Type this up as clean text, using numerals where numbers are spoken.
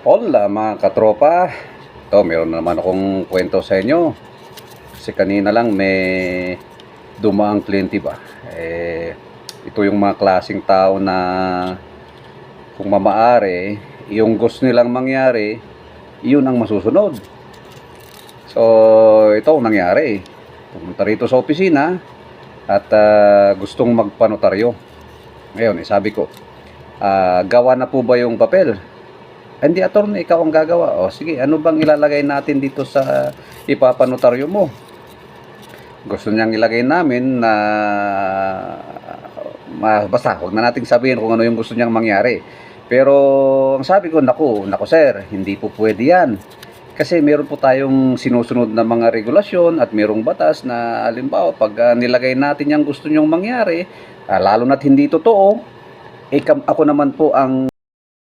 Hola mga katropa. Ito, meron na naman akong kwento sa inyo. Kasi kanina lang may dumaang kliyente ba. Ito yung mga klaseng tao na kung mamaari, yung gusto nilang mangyari, yun ang masusunod. So, ito ang nangyari. Pumunta rito sa opisina at gustong magpanotaryo. Ngayon, sabi ko, gawa na po ba yung papel? Hindi, attorney, ikaw ang gagawa. O sige, ano bang ilalagay natin dito sa ipapanotaryo mo? Gusto niyang ilagay namin na basta, huwag na nating sabihin kung ano yung gusto niyang mangyari. Pero ang sabi ko, naku sir, hindi po pwede yan. Kasi meron po tayong sinusunod na mga regulasyon at merong batas na halimbawa pag nilagay natin yung gusto niyong mangyari, lalo na't hindi totoo, ako naman po ang